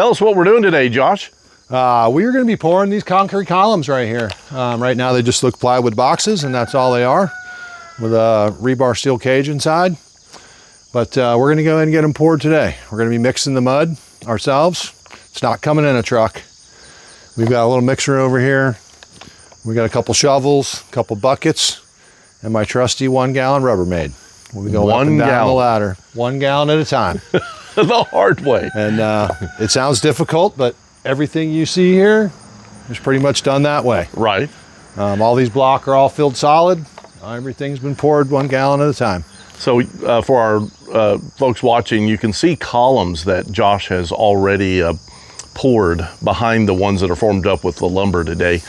Tell us what we're doing today, Josh. We are going to be pouring these concrete columns right here. Right now they just look plywood boxes, and that's all they are, with a rebar steel cage inside. But we're going to go ahead and get them poured today. We're going to be mixing the mud ourselves. It's not coming in a truck. We've got a little mixer over here. We got a couple shovels, a couple buckets, and my trusty 1 gallon Rubbermaid. We'll be going up and down the ladder, 1 gallon at a time. The hard way. And it sounds difficult, but everything you see here is pretty much done that way. Right. All these blocks are all filled solid. Everything's been poured 1 gallon at a time. So for our folks watching, you can see columns that Josh has already poured behind the ones that are formed up with the lumber today.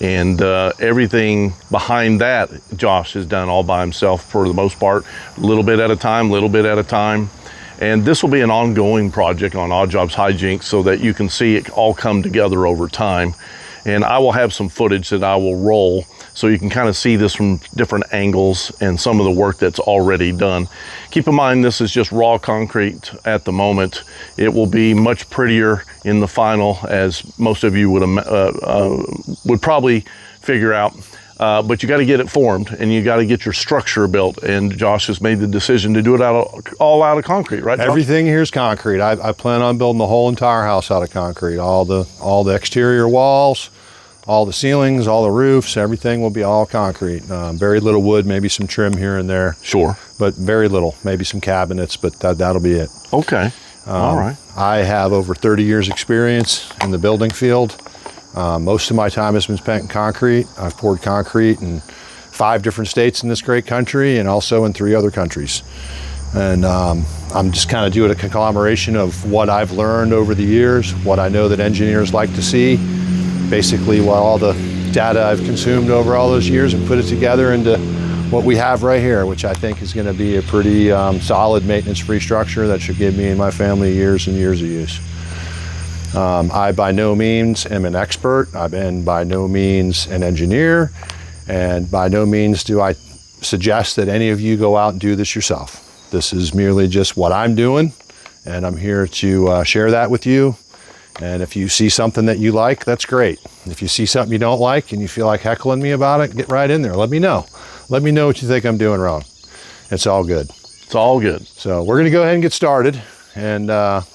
And everything behind that, Josh has done all by himself for the most part, a little bit at a time. And this will be an ongoing project on Odd Jobs Hijinks so that you can see it all come together over time. And I will have some footage that I will roll so you can kind of see this from different angles and some of the work that's already done. Keep in mind, this is just raw concrete at the moment. It will be much prettier in the final, as most of you would probably figure out. But you got to get it formed, and you got to get your structure built. And Josh has made the decision to do it all out of concrete, right, Josh? Everything here is concrete. I plan on building the whole entire house out of concrete. All the exterior walls, all the ceilings, all the roofs, everything will be all concrete. Very little wood, maybe some trim here and there. Sure. But very little, maybe some cabinets, but that'll be it. Okay. All right. I have over 30 years experience in the building field. Most of my time has been spent in concrete. I've poured concrete in 5 different states in this great country and also in 3 other countries. And I'm just kind of doing a conglomeration of what I've learned over the years, what I know that engineers like to see, basically all the data I've consumed over all those years, and put it together into what we have right here, which I think is going to be a pretty solid maintenance-free structure that should give me and my family years and years of use. I by no means am an expert. I've been by no means an engineer, and by no means do I suggest that any of you go out and do this yourself. This is merely just what I'm doing, and I'm here to share that with you. And if you see something that you like, that's great. If you see something you don't like and you feel like heckling me about it, get right in there. Let me know. Let me know what you think I'm doing wrong. It's all good. It's all good. So we're going to go ahead and get started, and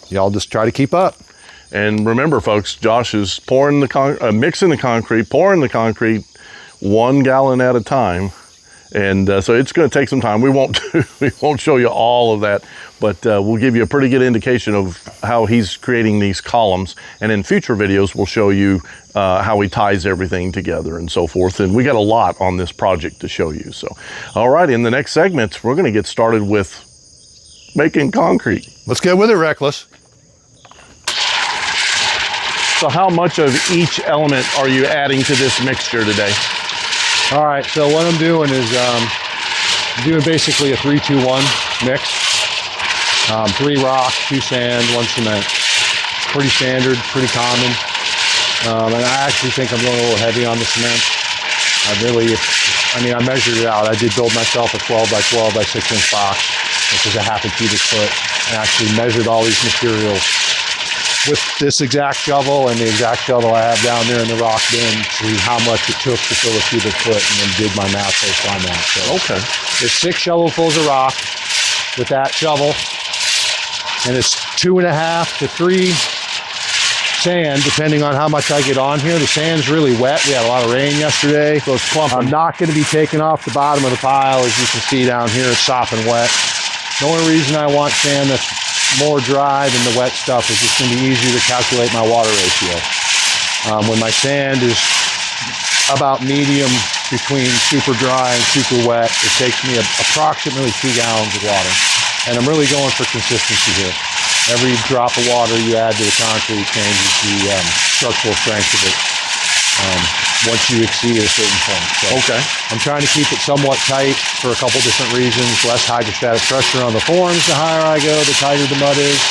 y'all just try to keep up. And remember, folks, Josh is pouring mixing the concrete, pouring the concrete 1 gallon at a time. And so it's going to take some time. We won't show you all of that, but we'll give you a pretty good indication of how he's creating these columns. And in future videos, we'll show you how he ties everything together and so forth. And we got a lot on this project to show you. So, all right, in the next segment, we're going to get started with making concrete. Let's get with it, Reckless. So how much of each element are you adding to this mixture today? All right, so what I'm doing is doing basically a 3-2-1 mix. 3 rock, 2 sand, 1 cement. Pretty standard, pretty common. And I actually think I'm going a little heavy on the cement. I measured it out. I did build myself a 12 by 12 by 6 inch box, which is a half a cubic foot. And actually measured all these materials with this exact shovel and the exact shovel I have down there in the rock bin to see how much it took to fill a cubic foot, and then did my math based on that. So okay, it's 6 shovelfuls of rock with that shovel, and it's 2.5 to 3 sand, depending on how much I get on here. The sand's really wet. We had a lot of rain yesterday, so it's clumping. I'm not going to be taking off the bottom of the pile. As you can see down here, it's sopping wet. The only reason I want sand that's more dry than the wet stuff is it's going to be easier to calculate my water ratio. When my sand is about medium between super dry and super wet, it takes me approximately 2 gallons of water. And I'm really going for consistency here. Every drop of water you add to the concrete changes the structural strength of it once you exceed a certain point. So okay. I'm trying to keep it somewhat tight for a couple different reasons. Less hydrostatic pressure on the forms. The higher I go, the tighter the mud is,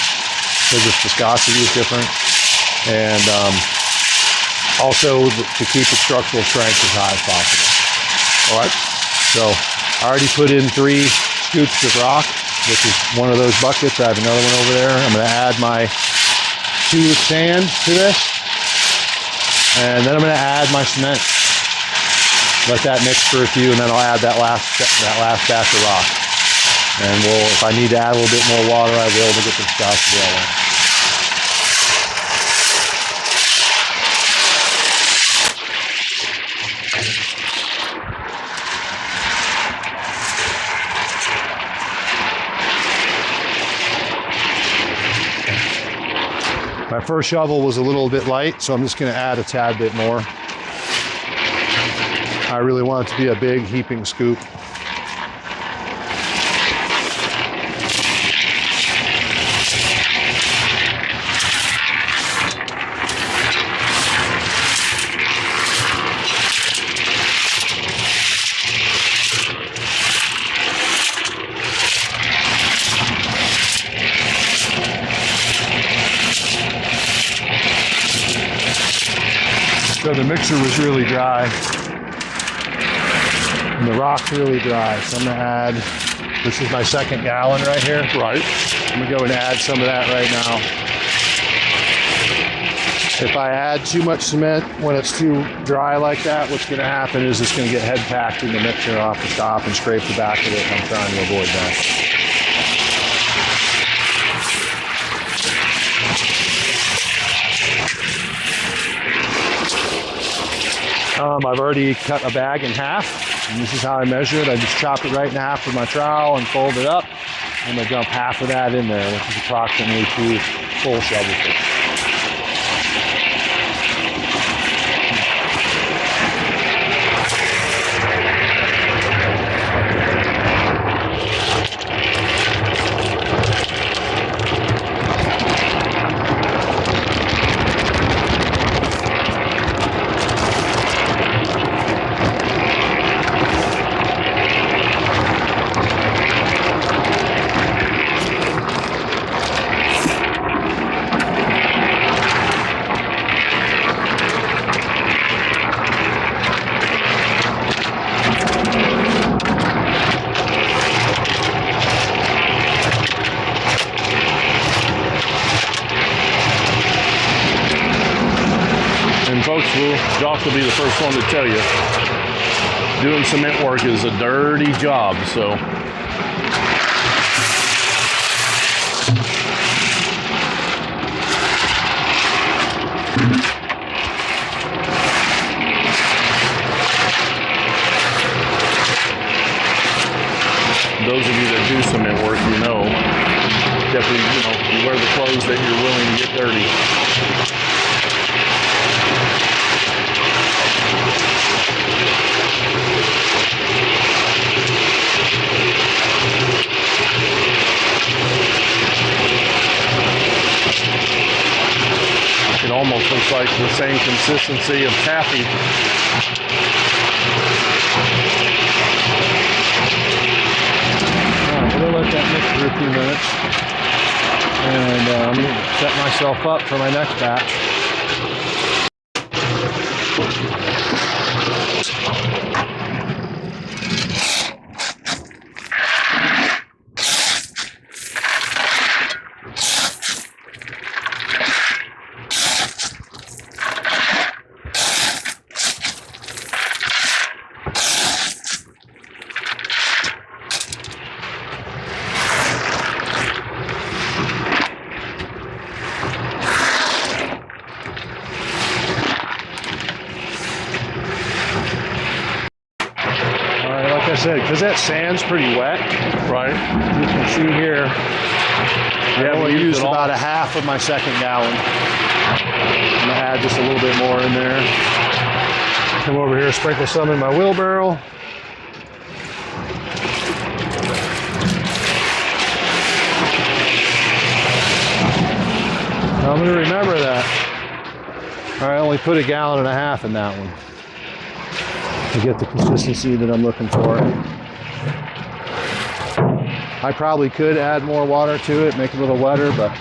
because its viscosity is different. And also to keep the structural strength as high as possible. All right. So I already put in 3 scoops of rock, which is one of those buckets. I have another one over there. I'm going to add my cubic sand to this. And then I'm gonna add my cement. Let that mix for a few, and then I'll add that last batch of rock. And if I need to add a little bit more water, I will to get the stuff together. My first shovel was a little bit light, so I'm just gonna add a tad bit more. I really want it to be a big heaping scoop. So the mixer was really dry. And the rock's really dry, so I'm gonna add, this is my 2nd gallon right here. Right. I'm gonna go and add some of that right now. If I add too much cement when it's too dry like that, what's gonna happen is it's gonna get head packed in the mixer off the top and scrape the back of it, and I'm trying to avoid that. I've already cut a bag in half, and this is how I measure it. I just chop it right in half with my trowel and fold it up. I'm gonna dump half of that in there, which is approximately 2 full shovels. And folks, Josh will be the first one to tell you, doing cement work is a dirty job, so. Those of you that do cement work, you know, definitely, you wear the clothes that you're willing to get dirty. It almost looks like the same consistency of taffy. I'm gonna let that mix for a few minutes, and I'm gonna set myself up for my next batch. Like I said, because that sand's pretty wet, Right. you can see here, I only used about a half of my 2nd gallon. I'm gonna add just a little bit more in there. Come over here, sprinkle some in my wheelbarrow. Now I'm gonna remember that I only put 1.5 gallons in that one to get the consistency that I'm looking for. I probably could add more water to it, make it a little wetter, but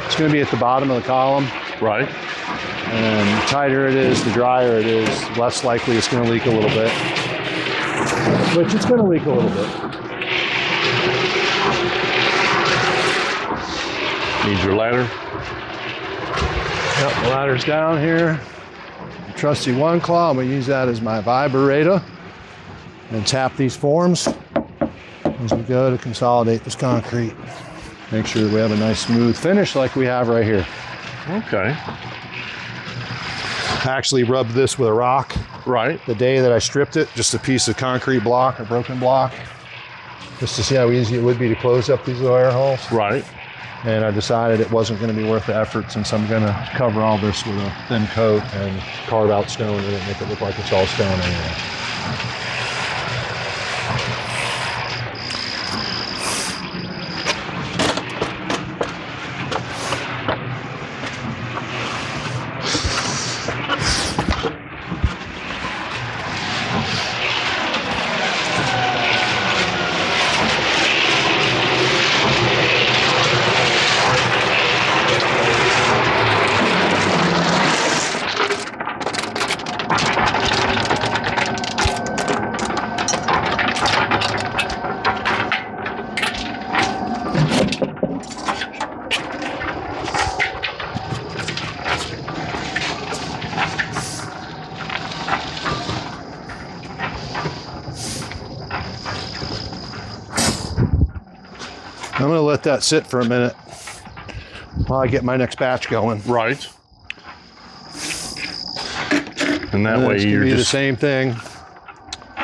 it's going to be at the bottom of the column. Right. And the tighter it is, the drier it is, less likely it's going to leak a little bit. Which it's going to leak a little bit. Need your ladder. Yep, the ladder's down here. Trusty One Claw, I'm gonna use that as my vibrator and tap these forms as we go to consolidate this concrete. Make sure that we have a nice smooth finish like we have right here. Okay. I actually rubbed this with a rock Right. the day that I stripped it, just a piece of concrete block, a broken block, just to see how easy it would be to close up these little air holes. Right. And I decided it wasn't going to be worth the effort since I'm going to cover all this with a thin coat and carve out stone in it, make it look like it's all stone anyway. I'm going to let that sit for a minute while I get my next batch going. Right. And that And way it's gonna you're be the just same thing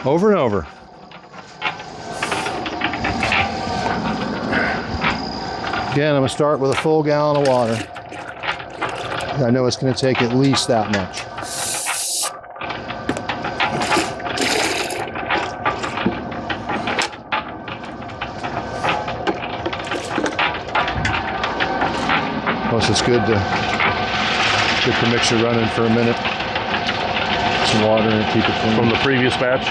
over and over. Again, I'm going to start with a full gallon of water. I know it's going to take at least that much. Plus, it's good to get the mixer running for a minute. Some water and keep it clean. from the previous batch.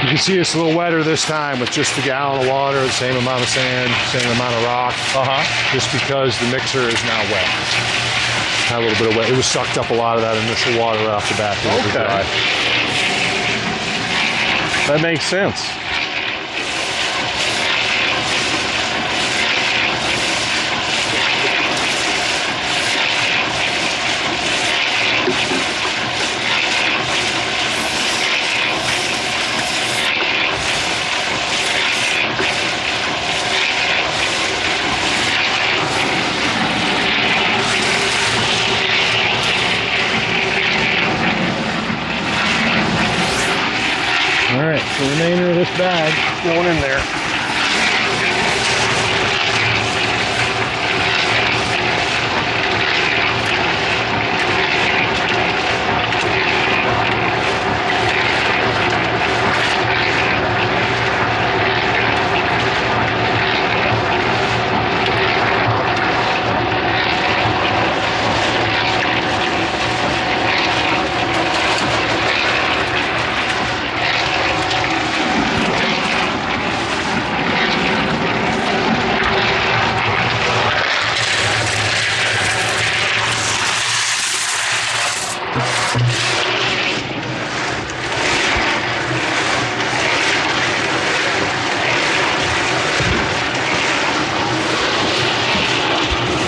You can see it's a little wetter this time with just a gallon of water, the same amount of sand, same amount of rock. Just because the mixer is now wet. Had a little bit of wet. It was sucked up a lot of that initial water off the back. Okay. That makes sense. All right, the remainder of this bag going in there.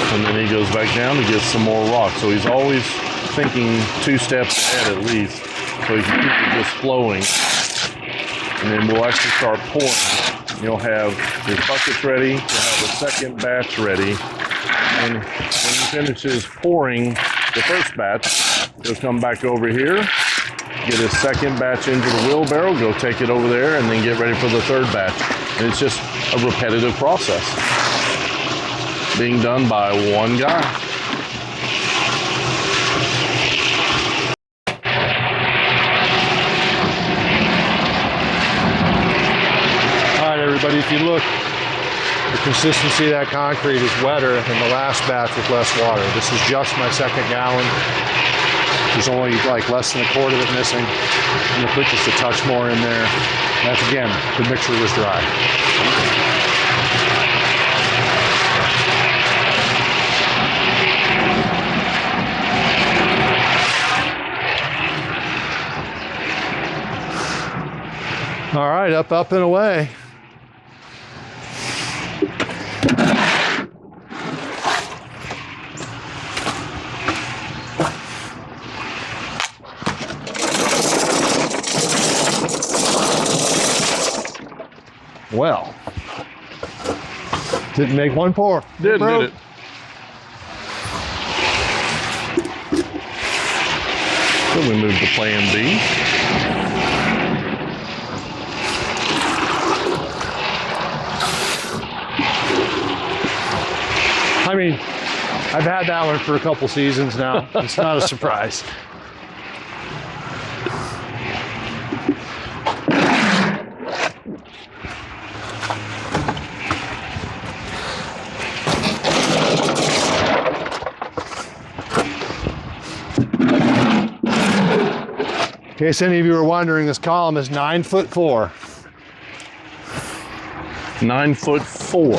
And then he goes back down to get some more rock. So he's always thinking 2 steps ahead at least, so he can keep it just flowing. And then we'll actually start pouring. You'll have your buckets ready, you'll have the second batch ready. And when he finishes pouring the first batch, he'll come back over here, get his second batch into the wheelbarrow, go take it over there, and then get ready for the third batch. And it's just a repetitive process being done by one guy. but if you look, the consistency of that concrete is wetter than the last batch with less water. This is just my second gallon. There's only like less than a quart of it missing. I'm gonna put just a touch more in there. That's again, the mixture was dry. All right, up and away. Well, didn't make one pour. Did it? Then we move to plan B. I mean, I've had that one for a couple seasons now. It's not a surprise. In case any of you are wondering, this column is 9'4". 9'4".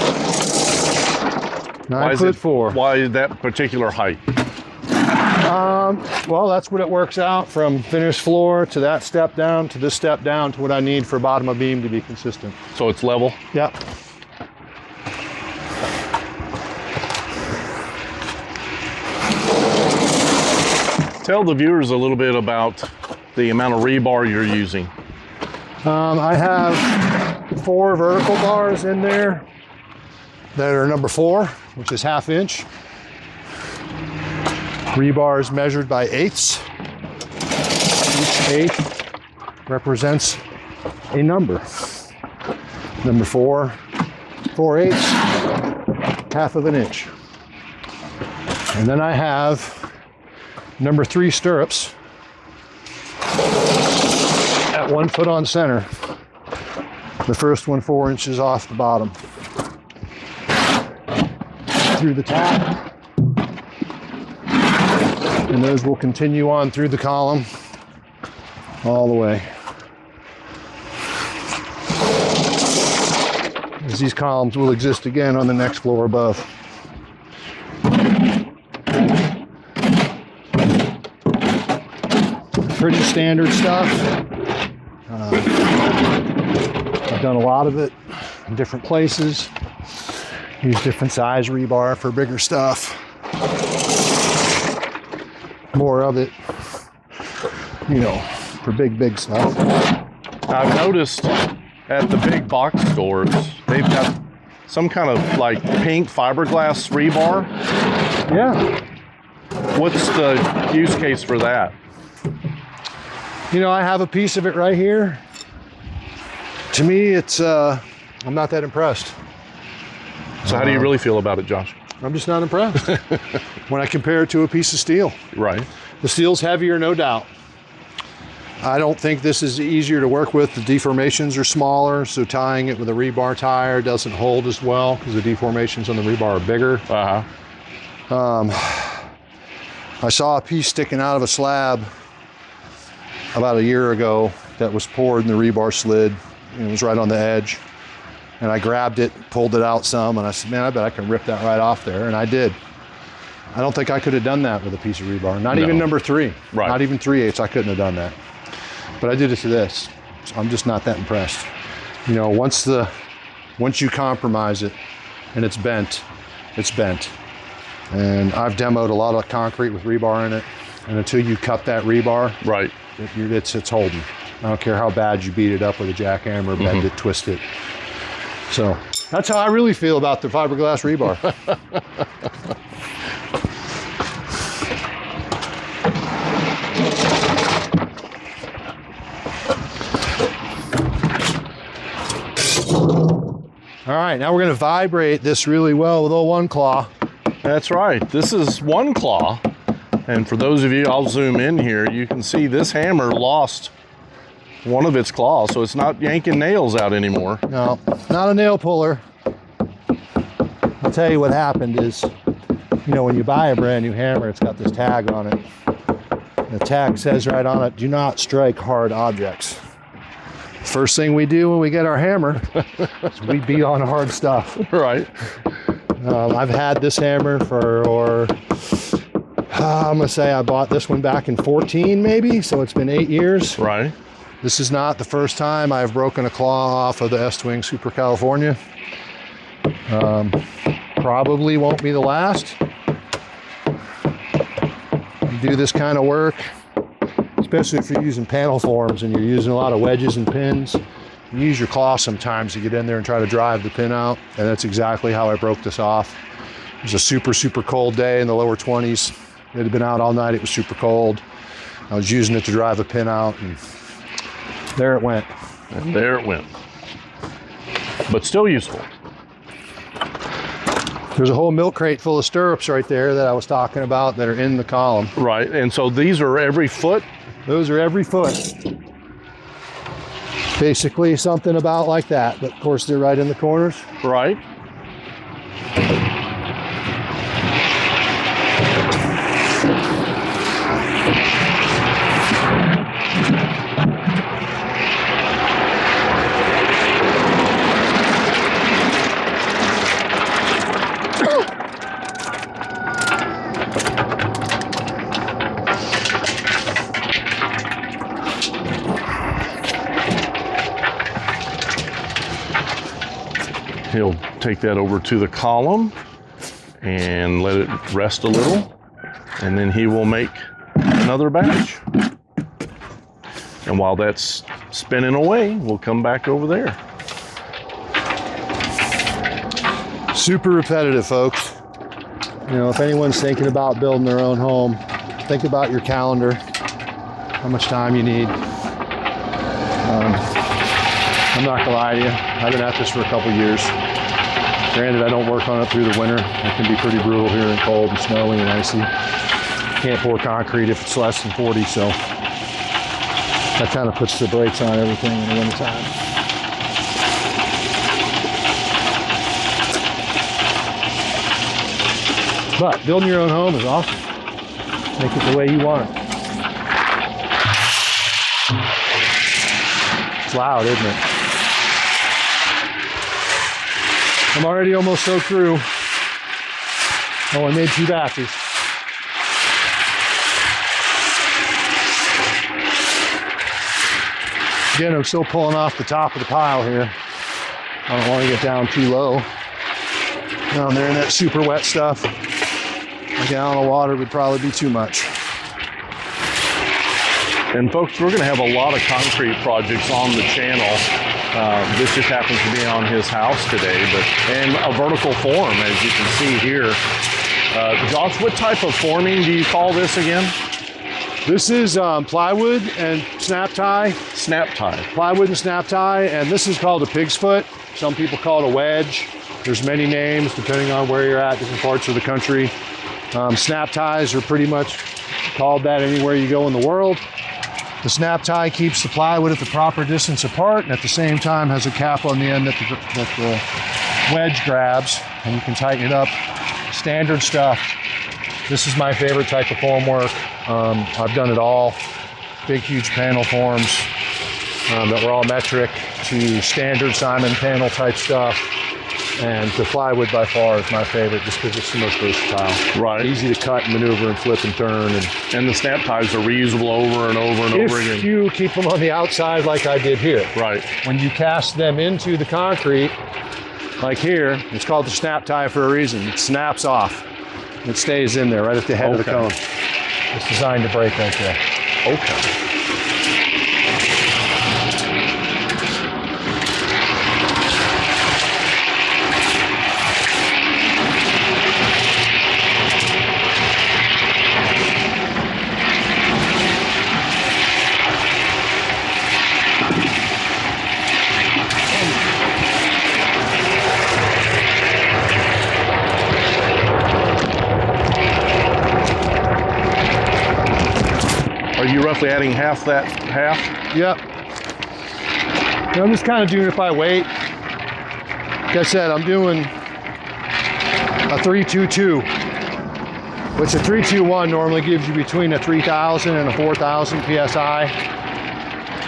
9'4". Why that particular height? Well, that's what it works out from finished floor to that step down to this step down to what I need for bottom of beam to be consistent. So it's level? Yep. Tell the viewers a little bit about the amount of rebar you're using. I have 4 vertical bars in there that are number 4, which is 1/2 inch. Rebar is measured by eighths. Each eighth represents a number. Number 4, 4/8, 1/2 of an inch. And then I have number 3 stirrups at 1 foot on center. The first one 4 inches off the bottom. Through the top. And those will continue on through the column all the way. As these columns will exist again on the next floor above. Pretty standard stuff. I've done a lot of it in different places. Use different size rebar for bigger stuff. More of it, you know, for big stuff. I've noticed at the big box stores, they've got some kind of like pink fiberglass rebar. Yeah. What's the use case for that? You know, I have a piece of it right here. To me, it's, I'm not that impressed. So how do you really feel about it, Josh? I'm just not impressed when I compare it to a piece of steel. Right. The steel's heavier, no doubt. I don't think this is easier to work with. The deformations are smaller, so tying it with a rebar tire doesn't hold as well because the deformations on the rebar are bigger. I saw a piece sticking out of a slab about a year ago that was poured and the rebar slid and it was right on the edge. And I grabbed it, pulled it out some, and I said, man, I bet I can rip that right off there. And I did. I don't think I could have done that with a piece of rebar. Not even number 3. Right. Not even 3/8. I couldn't have done that. But I did it to this. So I'm just not that impressed. You know, once you compromise it and it's bent, it's bent. And I've demoed a lot of concrete with rebar in it. And until you cut that rebar, Right. It's holding. I don't care how bad you beat it up with a jackhammer, bend it, twist it. So that's how I really feel about the fiberglass rebar. All right, now we're going to vibrate this really well with old One Claw. That's right. This is One Claw. And for those of you, I'll zoom in here, you can see this hammer lost one of its claws, so it's not yanking nails out anymore. No, not a nail puller. I'll tell you what happened is, you know, when you buy a brand new hammer, it's got this tag on it. The tag says right on it, do not strike hard objects. First thing we do when we get our hammer is we beat on hard stuff. Right. I've had this hammer for, I'm gonna say I bought this one back in 14 maybe, so it's been 8 years. Right. This is not the first time I've broken a claw off of the S-Twing Super California. Probably won't be the last. You do this kind of work, especially if you're using panel forms and you're using a lot of wedges and pins, you use your claw sometimes to get in there and try to drive the pin out. And that's exactly how I broke this off. It was a super, super cold day in the lower 20s. It had been out all night. It was super cold. I was using it to drive a pin out, and there it went. And there it went. But still useful. There's a whole milk crate full of stirrups right there that I was talking about that are in the column. Right. And so these are every foot? Those are every foot. Basically something about like that, but of course they're right in the corners. Right. He'll take that over to the column and let it rest a little, and then he will make another batch. And while that's spinning away, we'll come back over there. Super repetitive, folks. You know, if anyone's thinking about building their own home, think about your calendar, how much time you need. I'm not gonna lie to you, I've been at this for a couple years. Granted, I don't work on it through the winter. It can be pretty brutal here and cold and snowy and icy. Can't pour concrete if it's less than 40, so that kind of puts the brakes on everything in the wintertime. But building your own home is awesome. Make it the way you want it. It's loud, isn't it? I'm already almost soaked through. Oh, I made 2 batches. Again, I'm still pulling off the top of the pile here. I don't want to get down too low. Down there in that super wet stuff. A gallon of water would probably be too much. And folks, we're going to have a lot of concrete projects on the channel. This just happens to be on his house today, and a vertical form, as you can see here. Josh, what type of forming do you call this again? This is plywood and snap tie. Snap tie. Plywood and snap tie, and this is called a pig's foot. Some people call it a wedge. There's many names depending on where you're at, different parts of the country. Snap ties are pretty much called that anywhere you go in the world. The snap tie keeps the plywood at the proper distance apart, and at the same time has a cap on the end that the wedge grabs, and you can tighten it up. Standard stuff. This is my favorite type of form work. I've done it all. Big, huge panel forms that were all metric, to standard Simon panel type stuff. And the plywood by far is my favorite, just because it's the most versatile. Right. Easy to cut and maneuver and flip and turn. And the snap ties are reusable over and over and over again. If you keep them on the outside like I did here. Right. When you cast them into the concrete, like here, it's called the snap tie for a reason. It snaps off. It stays in there right at the head of the cone. It's designed to break right there. Okay. Are you roughly adding half that half? Yep. And I'm just kind of doing it by weight. Like I said, I'm doing a 322, which a 321 normally gives you between a 3,000 and a 4,000 PSI.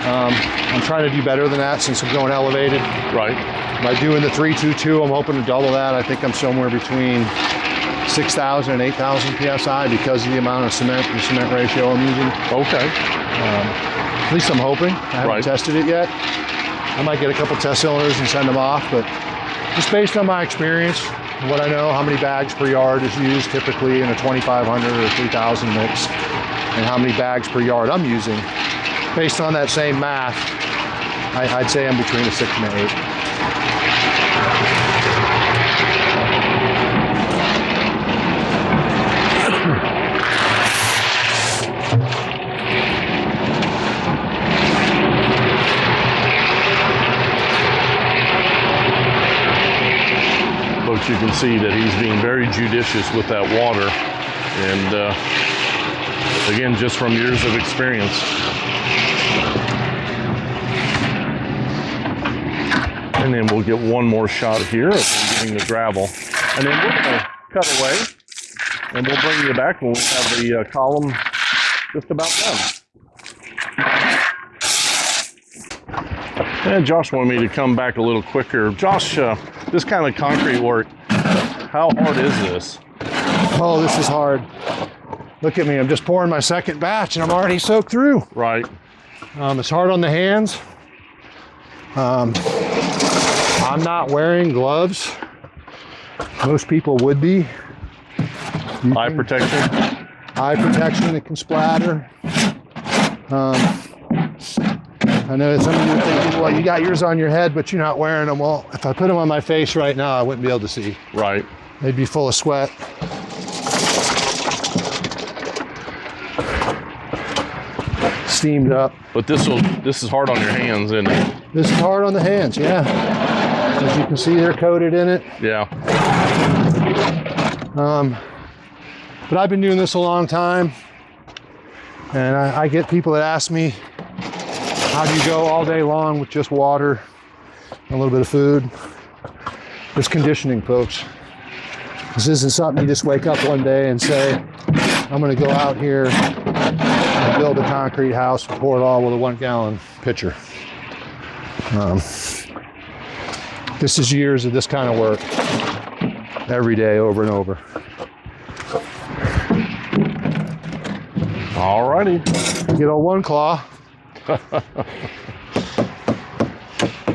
I'm trying to do better than that since I'm going elevated. Right. By doing the 322, I'm hoping to double that. I think I'm somewhere between 6,000 and 8,000 PSI because of the amount of cement, the cement ratio I'm using. Okay. At least I'm hoping. I haven't tested it yet. I might get a couple test cylinders and send them off, but just based on my experience, what I know, how many bags per yard is used typically in a 2,500 or 3,000 mix, and how many bags per yard I'm using. Based on that same math, I'd say I'm between a 6 and an 8. Folks, you can see that he's being very judicious with that water. And again, just from years of experience. And then we'll get one more shot here of getting the gravel. And then we're going to cut away. And we'll bring you back when we have the column just about done. And Josh wanted me to come back a little quicker. Josh, this kind of concrete work, how hard is this? Oh, this is hard. Look at me, I'm just pouring my second batch and I'm already soaked through. Right. It's hard on the hands. I'm not wearing gloves. Most people would be. Eye protection? Eye protection, it can splatter. I know some of you are thinking, well, you got yours on your head, but you're not wearing them. Well, if I put them on my face right now, I wouldn't be able to see. Right. They'd be full of sweat. Steamed up. But this is hard on your hands, isn't it? This is hard on the hands, yeah. As you can see, they're coated in it. Yeah. But I've been doing this a long time, and I get people that ask me, how do you go all day long with just water and a little bit of food? It's conditioning, folks. This isn't something you just wake up one day and say, I'm gonna go out here and build a concrete house and pour it all with a 1 gallon pitcher. This is years of this kind of work, every day, over and over. All righty. Get on one claw.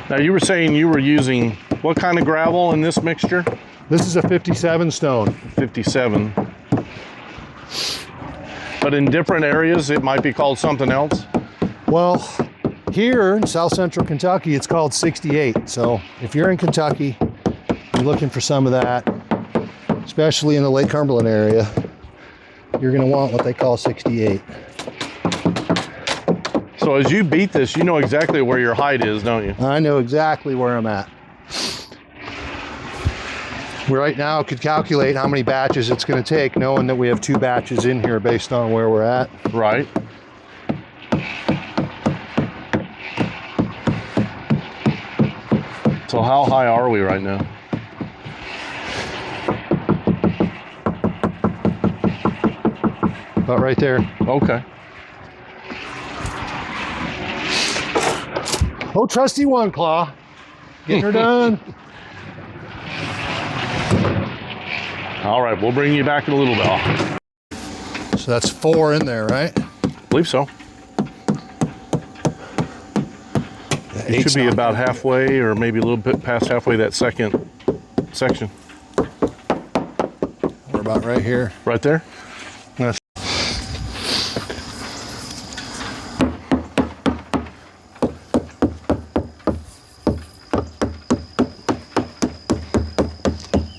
Now you were saying you were using what kind of gravel in this mixture? This is a 57 stone. 57. But in different areas, it might be called something else? Well, here in South Central Kentucky, it's called 68. So if you're in Kentucky, you're looking for some of that, especially in the Lake Cumberland area, you're gonna want what they call 68. So as you beat this, you know exactly where your height is, don't you? I know exactly where I'm at. We right now could calculate how many batches it's going to take, knowing that we have 2 batches in here based on where we're at. Right. So how high are we right now? About right there. Okay. Oh, trusty One Claw. Getting her done. All right, we'll bring you back in a little bit. So that's 4 in there, right? I believe so. It should be about halfway or maybe a little bit past halfway that second section. We're about right here. Right there? Yes.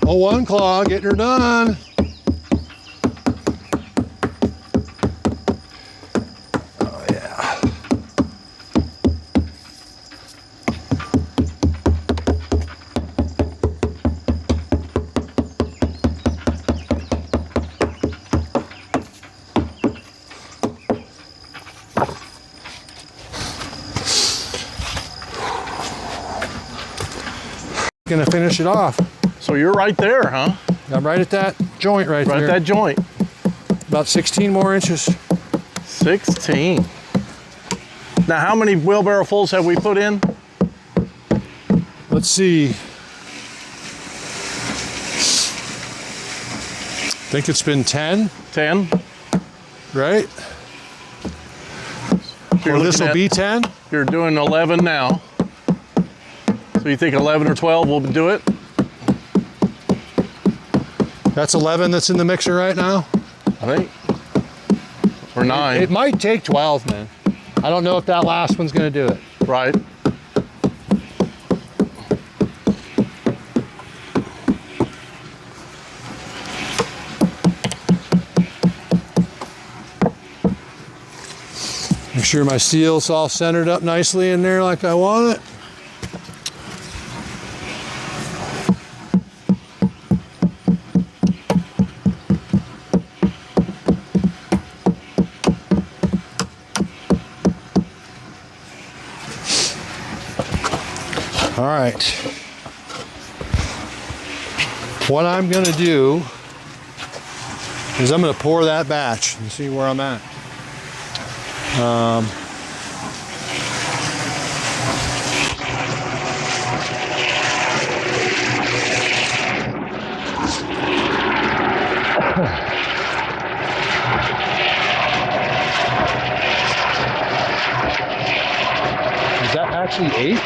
Oh, One Claw, getting her done. Oh, yeah. going to finish it off. So you're right there, huh? I'm right at that joint right Right there. at that joint. About 16 more inches. 16. Now, how many wheelbarrow fulls have we put in? Let's see. I think it's been 10, 10. right? You're Or this will looking be at- 10? You're doing 11 now. So you think 11 or 12 will do it? That's 11 that's in the mixer right now? I think. Or 9. It might take 12, man. I don't know if that last one's going to do it. Right. Make sure my steel's all centered up nicely in there like I want it. All right. What I'm going to do is I'm going to pour that batch and see where I'm at. Is that actually 8?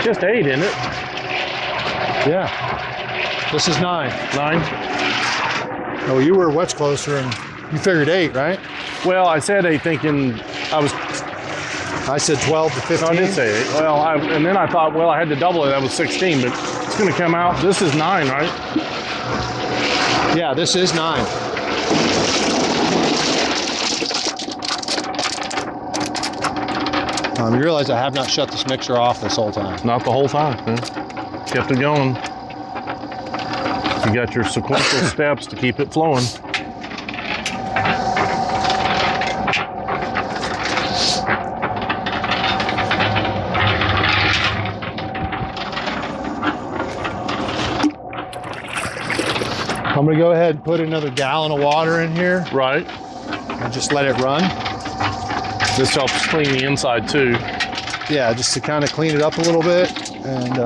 Just 8, isn't it? Yeah. This is 9. 9. Oh, you were what's closer, and you figured 8, right? Well, I said 8 thinking I was. I said 12 to 15. No, I did say 8. Well, and then I thought, well, I had to double it. That was 16, but it's going to come out. This is 9, right? Yeah, this is 9. You realize I have not shut this mixer off this whole time. Not the whole time. Yeah. Kept it going. You got your sequential steps to keep it flowing. I'm gonna go ahead and put another gallon of water in here Right. and just let it run. This helps clean the inside too. Yeah, just to kind of clean it up a little bit. And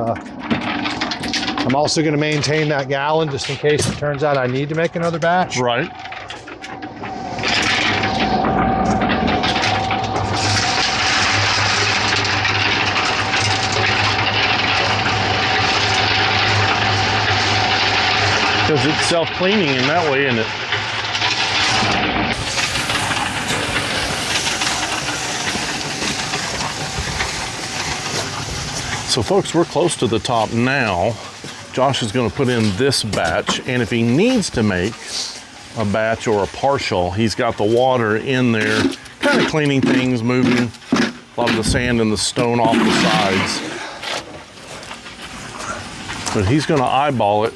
I'm also gonna maintain that gallon just in case it turns out I need to make another batch. Right. Because it's self-cleaning in that way, isn't it? So folks, we're close to the top now. Josh is going to put in this batch, and if he needs to make a batch or a partial, he's got the water in there, kind of cleaning things, moving a lot of the sand and the stone off the sides. But he's going to eyeball it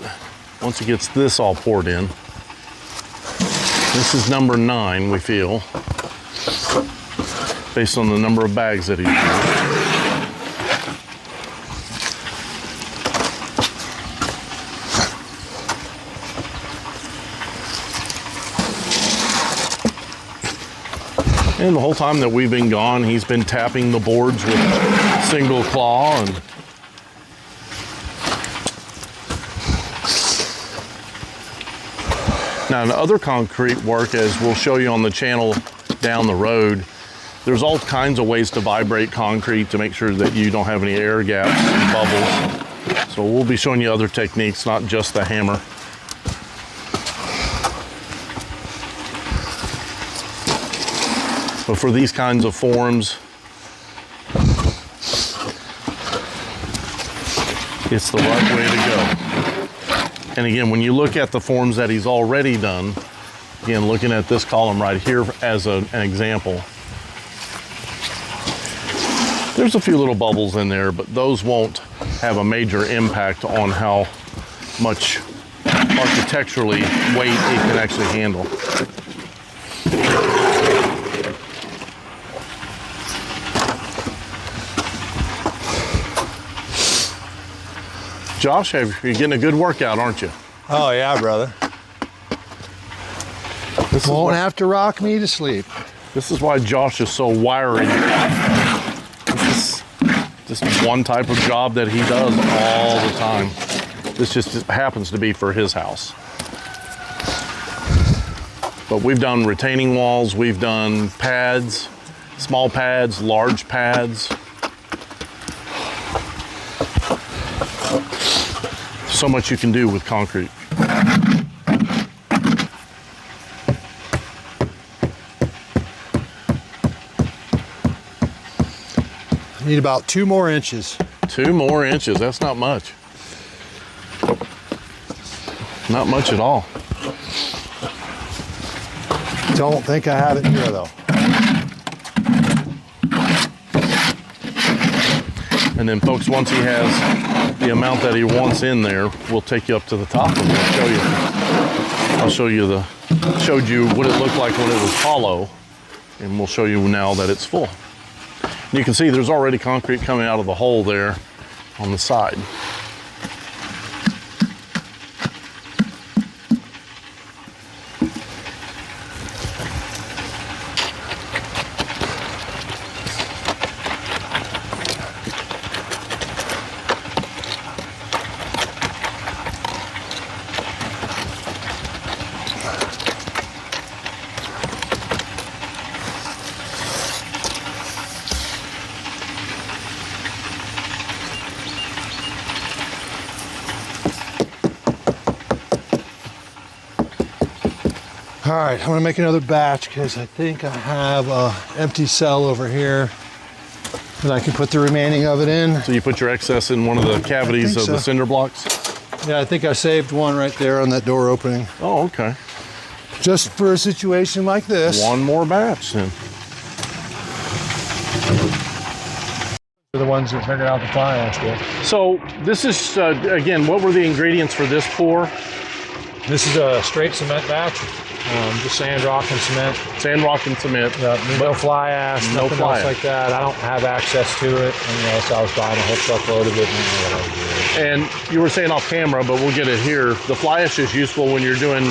once he gets this all poured in. This is number 9, we feel, based on the number of bags that he's used. And the whole time that we've been gone, he's been tapping the boards with single claw. And now in other concrete work, as we'll show you on the channel down the road, there's all kinds of ways to vibrate concrete to make sure that you don't have any air gaps and bubbles. So we'll be showing you other techniques, not just the hammer. But for these kinds of forms, it's the right way to go. And again, when you look at the forms that he's already done, again, looking at this column right here as an example, there's a few little bubbles in there, but those won't have a major impact on how much architecturally weight it can actually handle. Josh, you're getting a good workout, aren't you? Oh yeah, brother. This is Won't have to rock me to sleep. This is why Josh is so wiry. This is just one type of job that he does all the time. This just happens to be for his house. But we've done retaining walls, we've done pads, small pads, large pads. So much you can do with concrete. Need about 2 more inches. 2 more inches, that's not much. Not much at all. Don't think I have it here though. And then folks, once he has the amount that he wants in there, we'll take you up to the top and we'll show you. Showed you what it looked like when it was hollow, and we'll show you now that it's full. And you can see there's already concrete coming out of the hole there on the side. All right, I'm gonna make another batch because I think I have an empty cell over here that I can put the remaining of it in. So you put your excess in one of the cavities of the cinder blocks? Yeah, I think I saved one right there on that door opening. Oh, okay. Just for a situation like this. One more batch then. They're the ones that figured out the fly ash with. So this is, again, what were the ingredients for this pour? This is a straight cement batch. Just sand, rock, and cement. Sand, rock, and cement. No fly ash, No nothing fly else like that. I don't have access to it. And, so I was buying a whole truckload of it. And you were saying off camera, but we'll get it here. The fly ash is useful when you're doing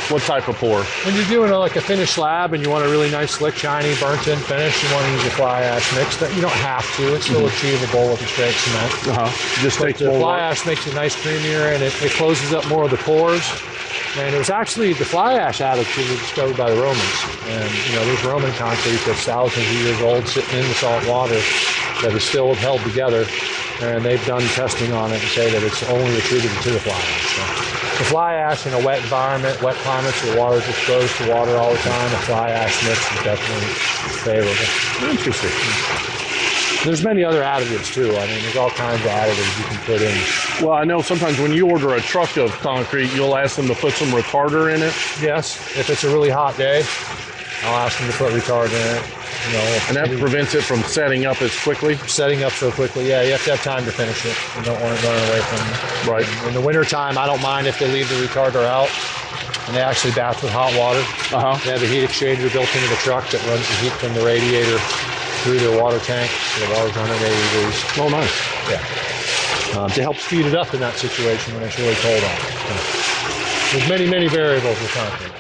what type of pour? When you're doing like a finished slab and you want a really nice, slick, shiny, burnt-in finish, you want to use a fly ash mix. You don't have to. It's still achievable with the straight cement. Just But takes the more fly work. ash makes it nice, creamier, and it closes up more of the pores. And it was actually the fly ash additive was discovered by the Romans. And, there's Roman concrete that's thousands of years old sitting in the salt water that is still held together. And they've done testing on it and say that it's only attributed to the fly ash. So the fly ash in a wet environment, wet climates where water is exposed to water all the time, the fly ash mix is definitely favorable. Interesting. There's many other additives too. I mean, there's all kinds of additives you can put in. Well, I know sometimes when you order a truck of concrete, you'll ask them to put some retarder in it. Yes, if it's a really hot day, I'll ask them to put retard in it. And that prevents it from setting up as quickly. Setting up so quickly, yeah, you have to have time to finish it. You don't want it running away from you. Right. In the wintertime, I don't mind if they leave the retarder out and they actually bath with hot water. They have a heat exchanger built into the truck that runs the heat from the radiator through their water tank, so the water's 180 degrees. Oh, nice. Yeah. To help speed it up in that situation when it's really cold out. So there's many, many variables with concrete.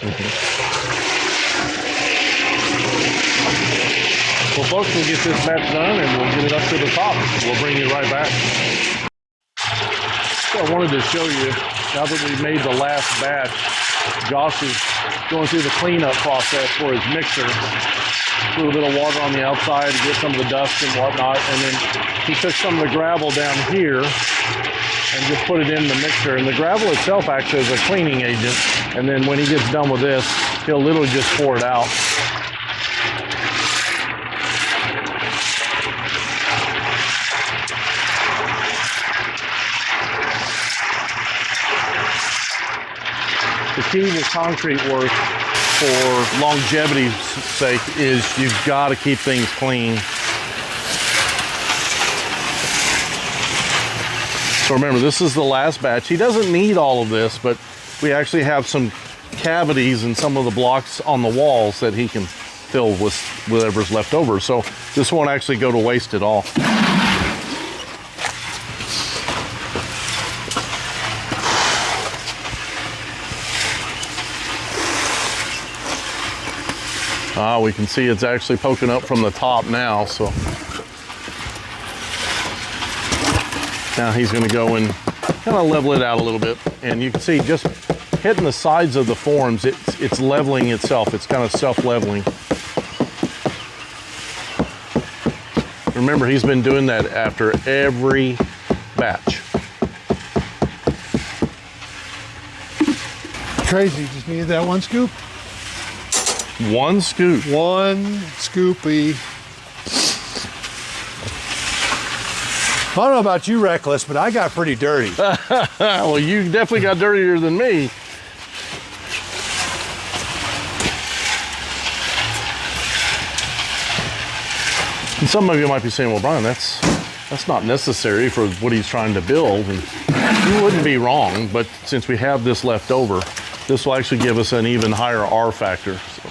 Well, folks, we'll get this batch done and we'll get it up to the top. We'll bring you right back. So I wanted to show you, now that we've made the last batch, Josh is going through the cleanup process for his mixer. Put a little bit of water on the outside to get some of the dust and whatnot, and then he took some of the gravel down here and just put it in the mixer. And the gravel itself acts as a cleaning agent, and then when he gets done with this, he'll literally just pour it out. The key with concrete work for longevity's sake is you've got to keep things clean. So remember, this is the last batch. He doesn't need all of this, but we actually have some cavities in some of the blocks on the walls that he can fill with whatever's left over. So this won't actually go to waste at all. We can see it's actually poking up from the top now, so. Now he's gonna go and kind of level it out a little bit. And you can see just hitting the sides of the forms, it's leveling itself. It's kind of self-leveling. Remember, he's been doing that after every batch. Crazy, just needed that one scoop. One scoop. One scoopy. I don't know about you, Reckless, but I got pretty dirty. Well, you definitely got dirtier than me. And some of you might be saying, well, Brian, that's not necessary for what he's trying to build. And you wouldn't be wrong, but since we have this left over, this will actually give us an even higher R factor. So.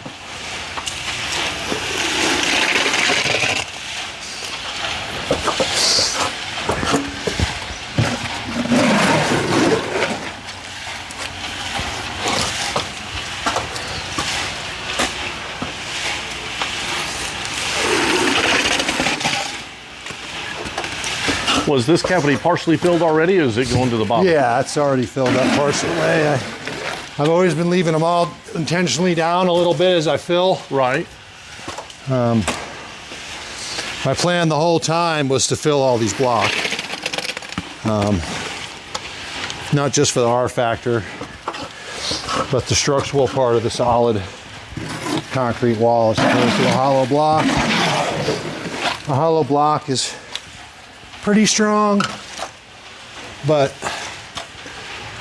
Was this cavity partially filled already, or is it going to the bottom? Yeah, it's already filled up partially. I've always been leaving them all intentionally down a little bit as I fill. Right. My plan the whole time was to fill all these blocks. Not just for the R factor, but the structural part of the solid concrete wall as opposed to a hollow block. A hollow block is pretty strong, but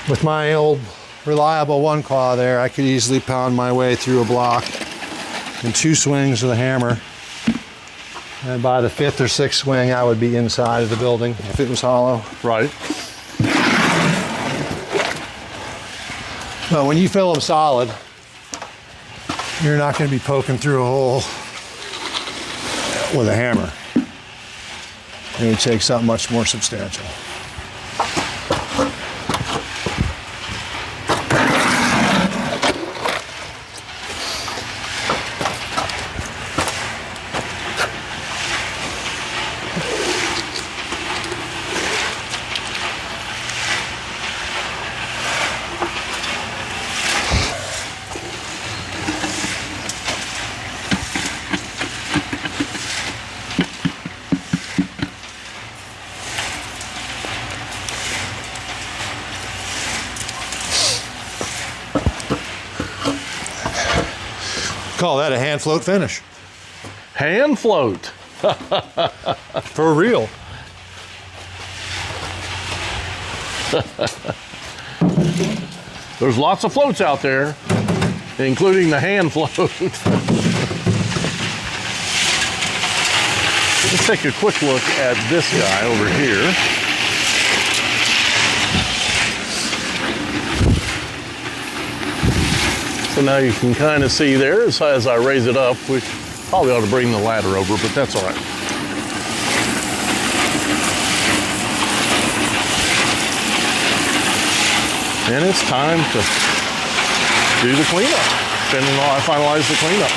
with my old reliable one claw there, I could easily pound my way through a block in 2 swings with a hammer. And by the 5th or 6th swing, I would be inside of the building if it was hollow. Right. But when you fill them solid, you're not going to be poking through a hole with a hammer. It would take something much more substantial. Call that a hand float finish. Hand float. For real. There's lots of floats out there, including the hand float. Let's take a quick look at this guy over here. So now you can kind of see there as I raise it up, we probably ought to bring the ladder over, but that's all right. And it's time to do the cleanup, depending on how I finalize the cleanup.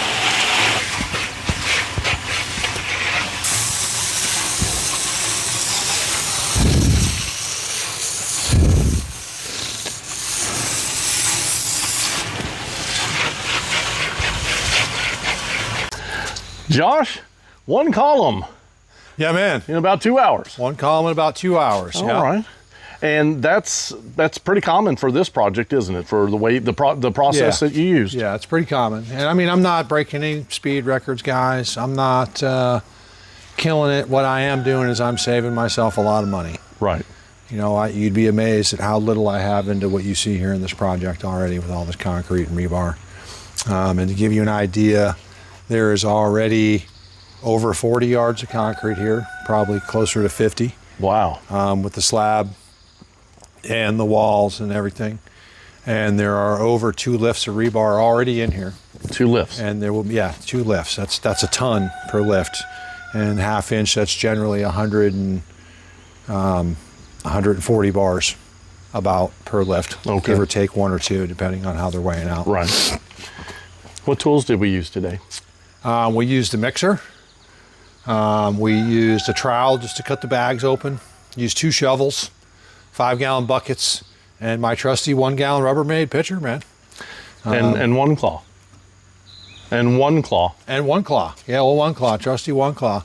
Josh, 1 column Yeah, man. in about 2 hours. 1 column in about 2 hours. All right. And that's pretty common for this project, isn't it? For the way the process that you used. Yeah, it's pretty common. And I mean, I'm not breaking any speed records, guys. I'm not killing it. What I am doing is I'm saving myself a lot of money. Right. You know, you'd be amazed at how little I have into what you see here in this project already with all this concrete and rebar. And to give you an idea, there is already over 40 yards of concrete here, probably closer to 50. Wow. With the slab and the walls and everything. And there are over 2 lifts of rebar already in here. 2 lifts. And there will be, 2 lifts. That's a ton per lift. And 1/2 inch, that's generally 140 bars about per lift. Okay. Give or take 1 or 2, depending on how they're weighing out. Right. What tools did we use today? We used a mixer. We used a trowel just to cut the bags open. Used 2 shovels, 5-gallon buckets, and my trusty 1-gallon Rubbermaid pitcher, man. And one claw. And one claw. And 1 claw. Yeah, well, 1 claw, trusty 1 claw.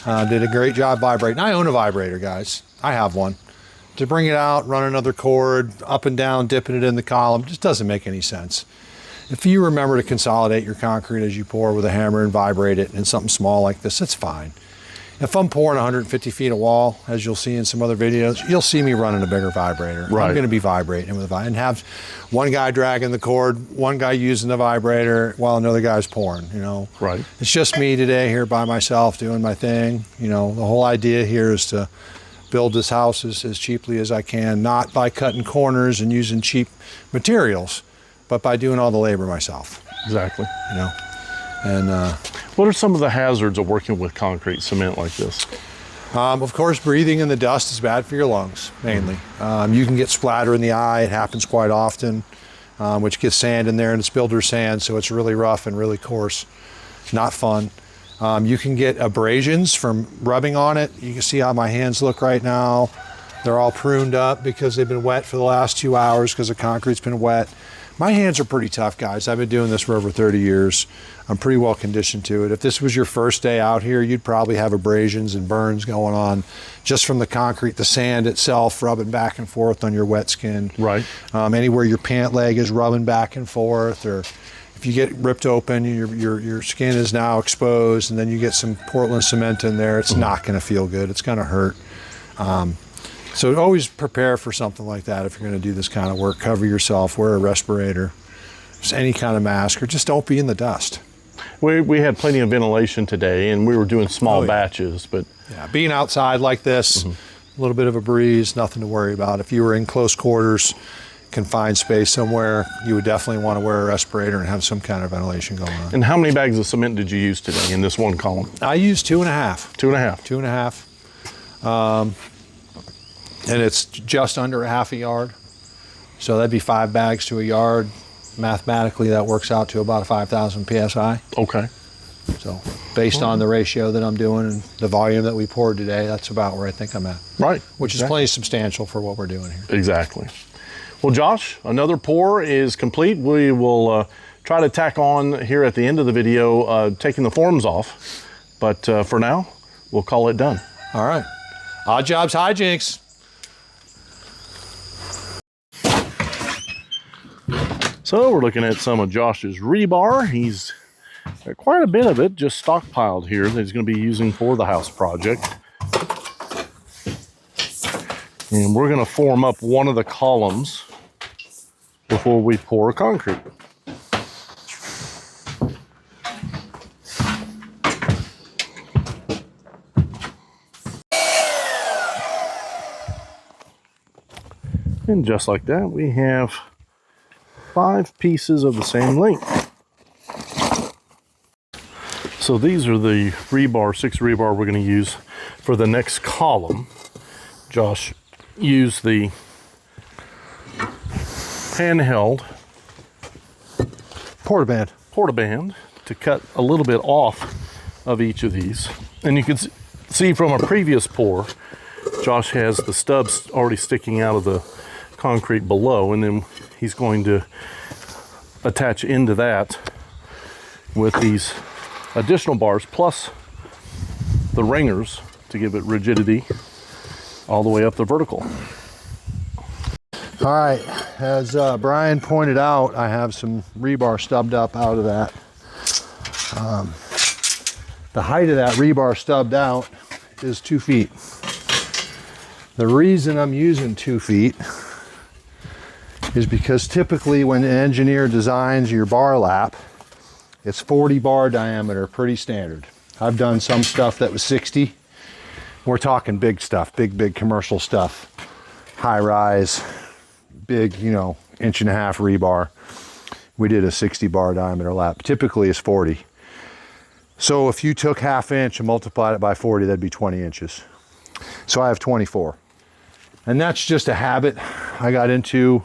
Did a great job vibrating. I own a vibrator, guys. I have one. To bring it out, run another cord, up and down, dipping it in the column, just doesn't make any sense. If you remember to consolidate your concrete as you pour with a hammer and vibrate it in something small like this, it's fine. If I'm pouring 150 feet of wall, as you'll see in some other videos, you'll see me running a bigger vibrator. Right. I'm going to be vibrating with a vibrator and have one guy dragging the cord, one guy using the vibrator while another guy's pouring, you know. Right. It's just me today here by myself doing my thing. You know, the whole idea here is to build this house as cheaply as I can, not by cutting corners and using cheap materials, but by doing all the labor myself. Exactly. You know, and what are some of the hazards of working with concrete cement like this? of course, breathing in the dust is bad for your lungs, mainly. You can get splatter in the eye. It happens quite often, which gets sand in there, and it's builder's sand, so it's really rough and really coarse. Not fun. You can get abrasions from rubbing on it. You can see how my hands look right now. They're all pruned up because they've been wet for the last 2 hours because the concrete's been wet. My hands are pretty tough, guys. I've been doing this for over 30 years. I'm pretty well conditioned to it. If this was your first day out here, you'd probably have abrasions and burns going on just from the concrete, the sand itself rubbing back and forth on your wet skin. Right. Anywhere your pant leg is rubbing back and forth, or if you get ripped open, your skin is now exposed, and then you get some Portland cement in there, it's not going to feel good. It's going to hurt. So always prepare for something like that if you're going to do this kind of work. Cover yourself, wear a respirator, just any kind of mask, or just don't be in the dust. We had plenty of ventilation today, and we were doing small batches, but yeah, being outside like this, a little bit of a breeze, nothing to worry about. If you were in close quarters, confined space somewhere, you would definitely want to wear a respirator and have some kind of ventilation going on. And how many bags of cement did you use today in this one column? I used 2.5. 2.5. 2.5. And it's just under a half a yard. So that'd be 5 bags to a yard. Mathematically, that works out to about a 5,000 PSI. Okay. So based on the ratio that I'm doing and the volume that we poured today, that's about where I think I'm at. Right. Which is plenty substantial for what we're doing here. Exactly. Well, Josh, another pour is complete. We will try to tack on here at the end of the video, taking the forms off. But for now, we'll call it done. All right. Odd Jobs Hijinks. So we're looking at some of Josh's rebar. He's got quite a bit of it just stockpiled here that he's going to be using for the house project. And we're going to form up one of the columns before we pour concrete. And just like that, we have 5 pieces of the same length. So these are the rebar, 6 rebar we're going to use for the next column. Josh used the handheld Portaband to cut a little bit off of each of these. And you can see from a previous pour, Josh has the stubs already sticking out of the concrete below, and then he's going to attach into that with these additional bars plus the ringers to give it rigidity all the way up the vertical. All right, as Brian pointed out, I have some rebar stubbed up out of that. The height of that rebar stubbed out is 2 feet. The reason I'm using 2 feet is because typically when an engineer designs your bar lap, it's 40 bar diameter, pretty standard. I've done some stuff that was 60. We're talking big stuff, big commercial stuff. High rise, big, 1.5 inch rebar. We did a 60 bar diameter lap. Typically it's 40. So if you took 1/2 inch and multiplied it by 40, that'd be 20 inches. So I have 24. And that's just a habit I got into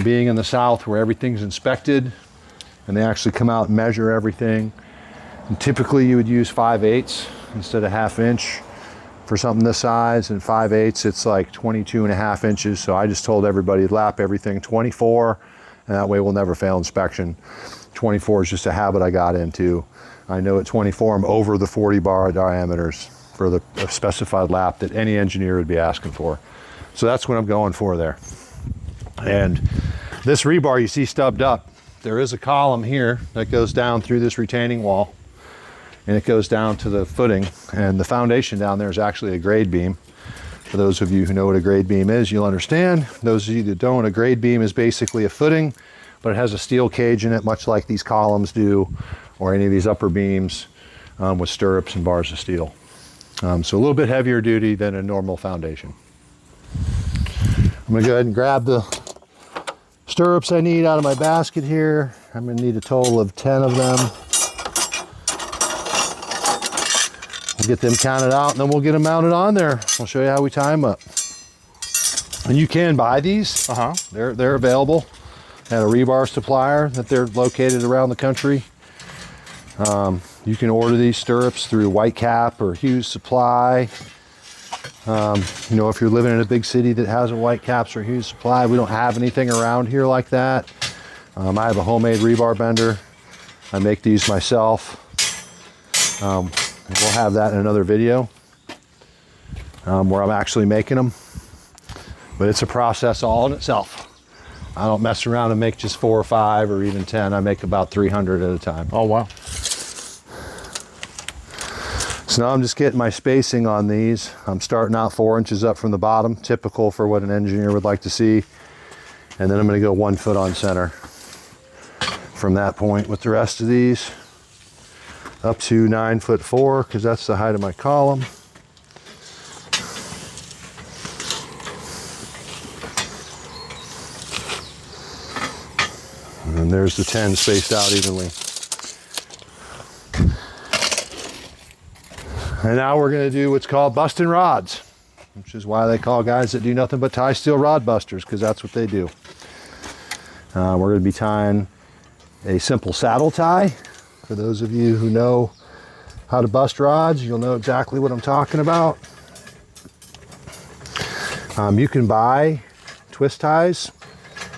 being in the South where everything's inspected and they actually come out and measure everything. And typically you would use 5/8 instead of 1/2 inch for something this size, and 5/8 it's like 22.5 inches. So I just told everybody to lap everything 24, and that way we'll never fail inspection. 24 is just a habit I got into. I know at 24 I'm over the 40 bar diameters for the specified lap that any engineer would be asking for. So that's what I'm going for there. And this rebar you see stubbed up, there is a column here that goes down through this retaining wall, and it goes down to the footing, and the foundation down there is actually a grade beam. For those of you who know what a grade beam is, you'll understand. Those of you that don't, a grade beam is basically a footing, but it has a steel cage in it, much like these columns do, or any of these upper beams with stirrups and bars of steel. So a little bit heavier duty than a normal foundation. I'm gonna go ahead and grab the stirrups I need out of my basket here. I'm gonna need a total of 10 of them. We'll get them counted out, and then we'll get them mounted on there. I'll show you how we tie them up. And you can buy these. They're available at a rebar supplier that they're located around the country. You can order these stirrups through Whitecap or Hughes Supply. You know, if you're living in a big city that has a Whitecaps or Hughes Supply, we don't have anything around here like that. I have a homemade rebar bender. I make these myself. And we'll have that in another video where I'm actually making them. But it's a process all in itself. I don't mess around and make just 4 or 5 or even 10. I make about 300 at a time. Oh, wow. So now I'm just getting my spacing on these. I'm starting out 4 inches up from the bottom, typical for what an engineer would like to see. And then I'm going to go 1 foot on center from that point with the rest of these, up to 9'4", because that's the height of my column. And there's the 10 spaced out evenly. And now we're going to do what's called busting rods, which is why they call guys that do nothing but tie steel rod busters, because that's what they do. We're going to be tying a simple saddle tie. For those of you who know how to bust rods, you'll know exactly what I'm talking about. You can buy twist ties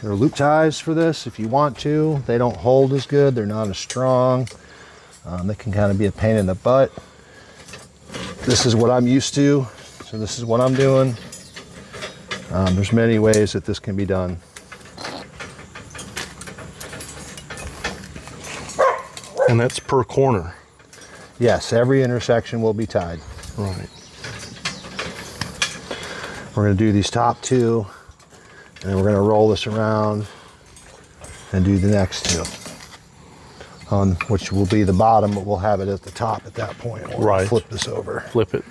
or loop ties for this if you want to. They don't hold as good. They're not as strong. They can kind of be a pain in the butt. This is what I'm used to, so this is what I'm doing. There's many ways that this can be done. And that's per corner. Yes, every intersection will be tied. Right. We're going to do these top 2, and then we're going to roll this around and do the next 2, on which will be the bottom, but we'll have it at the top at that point. We'll Right. flip this over. Flip it.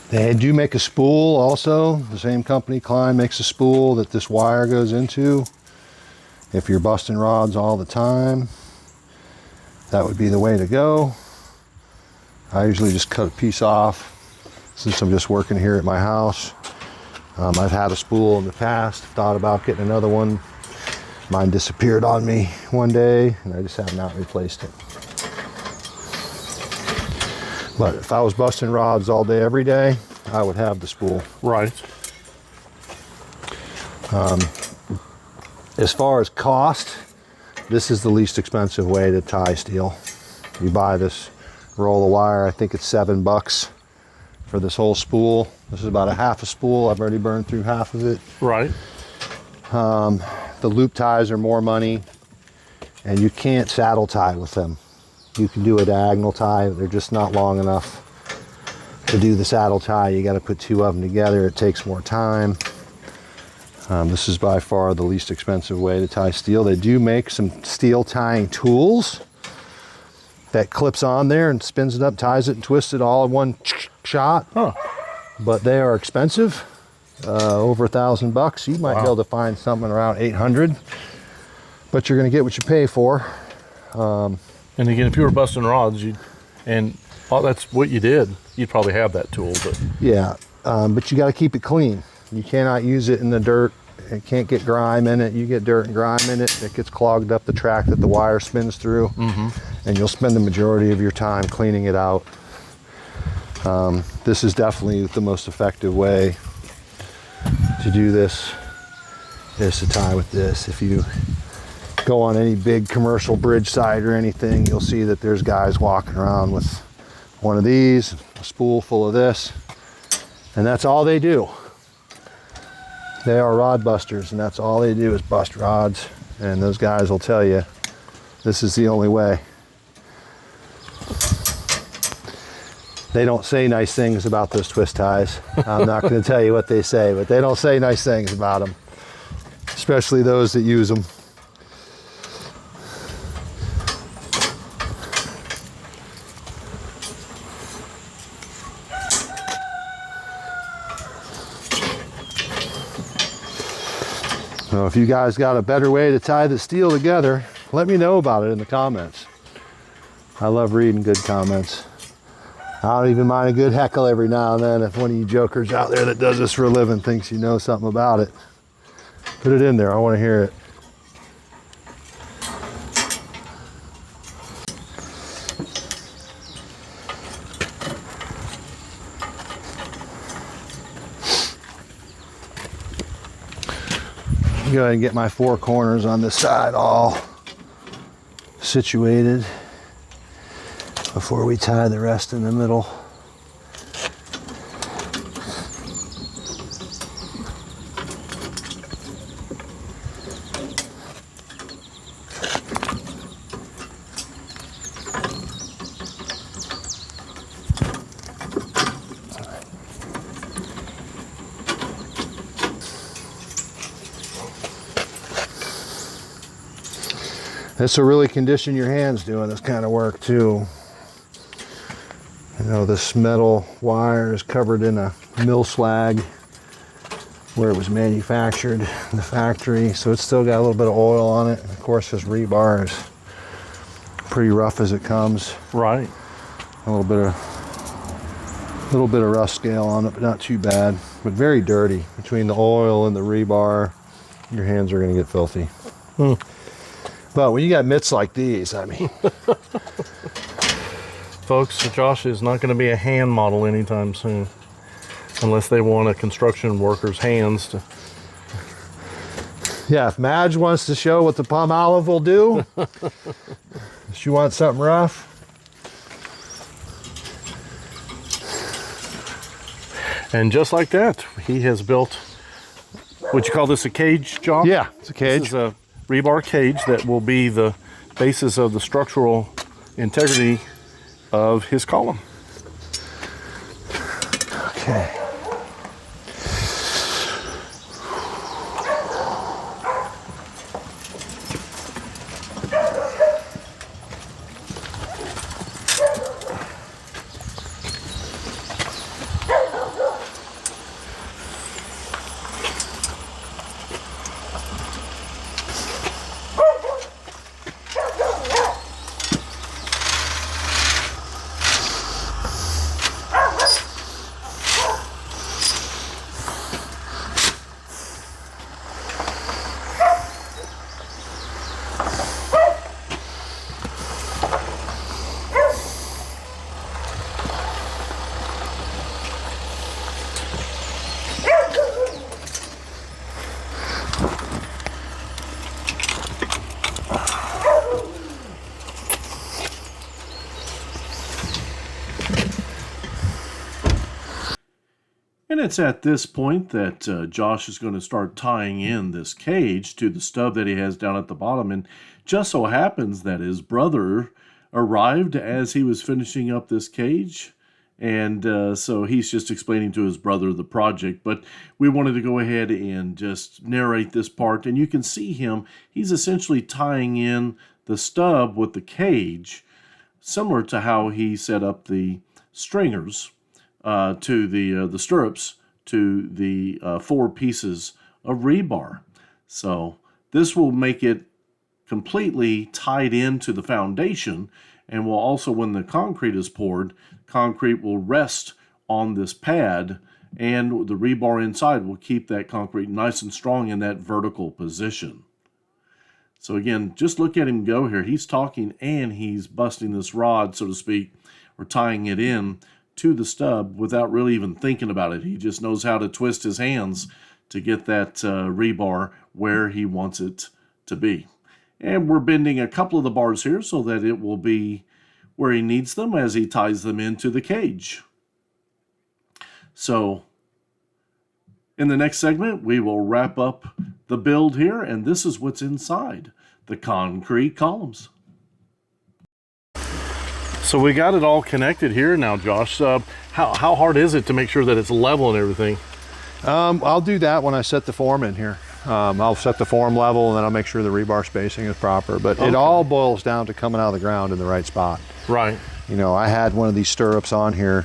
They do make a spool also. The same company, Klein, makes a spool that this wire goes into. If you're busting rods all the time, that would be the way to go. I usually just cut a piece off since I'm just working here at my house. I've had a spool in the past, thought about getting another one. Mine disappeared on me one day, and I just have not replaced it. But if I was busting rods all day, every day, I would have the spool. Right. As far as cost, this is the least expensive way to tie steel. You buy this roll of wire, I think it's $7 for this whole spool. This is about a half a spool. I've already burned through half of it. Right. The loop ties are more money, and you can't saddle tie with them. You can do a diagonal tie, they're just not long enough to do the saddle tie. You got to put 2 of them together. It takes more time. This is by far the least expensive way to tie steel. They do make some steel tying tools that clips on there and spins it up, ties it, and twists it all in one shot. Huh. But they are expensive, over $1,000. You might be able to find something around 800, but you're going to get what you pay for. And again, if you were busting rods, that's what you did, you'd probably have that tool. But Yeah, but you got to keep it clean. You cannot use it in the dirt It can't get grime in it. You get dirt and grime in it, it gets clogged up the track that the wire spins through, and you'll spend the majority of your time cleaning it out. This is definitely the most effective way to do this, is to tie with this. If you go on any big commercial bridge site or anything, you'll see that there's guys walking around with one of these, a spool full of this, and that's all they do. They are rod busters, and that's all they do is bust rods. And those guys will tell you this is the only way. They don't say nice things about those twist ties. I'm not going to tell you what they say, but they don't say nice things about them, especially those that use them. So if you guys got a better way to tie the steel together, let me know about it in the comments. I love reading good comments. I don't even mind a good heckle every now and then. If one of you jokers out there that does this for a living thinks you know something about it, put it in there. I want to hear it. Go ahead and get my four corners on this side all situated before we tie the rest in the middle. This will really condition your hands doing this kind of work too. You know, this metal wire is covered in a mill slag where it was manufactured in the factory, so it's still got a little bit of oil on it. And of course, this rebar is pretty rough as it comes. Right. A little bit of rough scale on it, but not too bad. But very dirty. Between the oil and the rebar, your hands are going to get filthy. But when you got mitts like these, I mean. Folks, Josh is not going to be a hand model anytime soon. Unless they want a construction worker's hands to. Yeah, if Madge wants to show what the Palmolive will do, she wants something rough. And just like that, he has built, what you call this, a cage, Josh? Yeah, it's a cage. This is a rebar cage that will be the basis of the structural integrity of his column. Okay. And it's at this point that Josh is going to start tying in this cage to the stub that he has down at the bottom. And just so happens that his brother arrived as he was finishing up this cage. And so he's just explaining to his brother the project. But we wanted to go ahead and just narrate this part. And you can see him. He's essentially tying in the stub with the cage, similar to how he set up the stringers to the stirrups to the 4 pieces of rebar. So this will make it completely tied into the foundation, and will also, when the concrete is poured, concrete will rest on this pad and the rebar inside will keep that concrete nice and strong in that vertical position. So again, just look at him go here. He's talking and he's busting this rod, so to speak, or tying it in to the stub without really even thinking about it. He just knows how to twist his hands to get that rebar where he wants it to be. And we're bending a couple of the bars here so that it will be where he needs them as he ties them into the cage. So in the next segment, we will wrap up the build here, and this is what's inside the concrete columns. So we got it all connected here now, Josh. How hard is it to make sure that it's level and everything? I'll do that when I set the form in here. I'll set the form level and then I'll make sure the rebar spacing is proper. But it all boils down to coming out of the ground in the right spot. Right. You know, I had one of these stirrups on here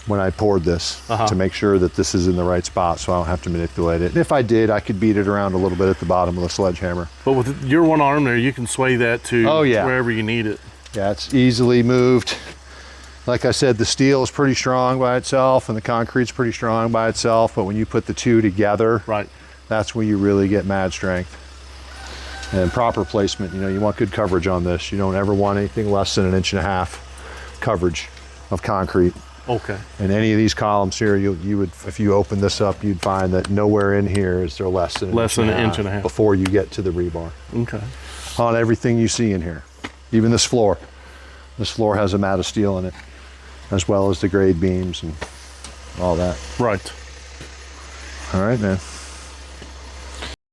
when I poured this to make sure that this is in the right spot so I don't have to manipulate it. And if I did, I could beat it around a little bit at the bottom of the sledgehammer. But with your one arm there, you can sway that to wherever you need it. Yeah, it's easily moved. Like I said, the steel is pretty strong by itself and the concrete's pretty strong by itself, but when you put the two together, that's when you really get mad strength. And proper placement, you know, you want good coverage on this. You don't ever want anything less than 1.5 inches coverage of concrete. Okay. In any of these columns here, you would, if you open this up, you'd find that nowhere in here is there less than an inch and a half before you get to the rebar. Okay. On everything you see in here, even this floor. This floor has a mat of steel in it, as well as the grade beams and all that. Right. All right, man.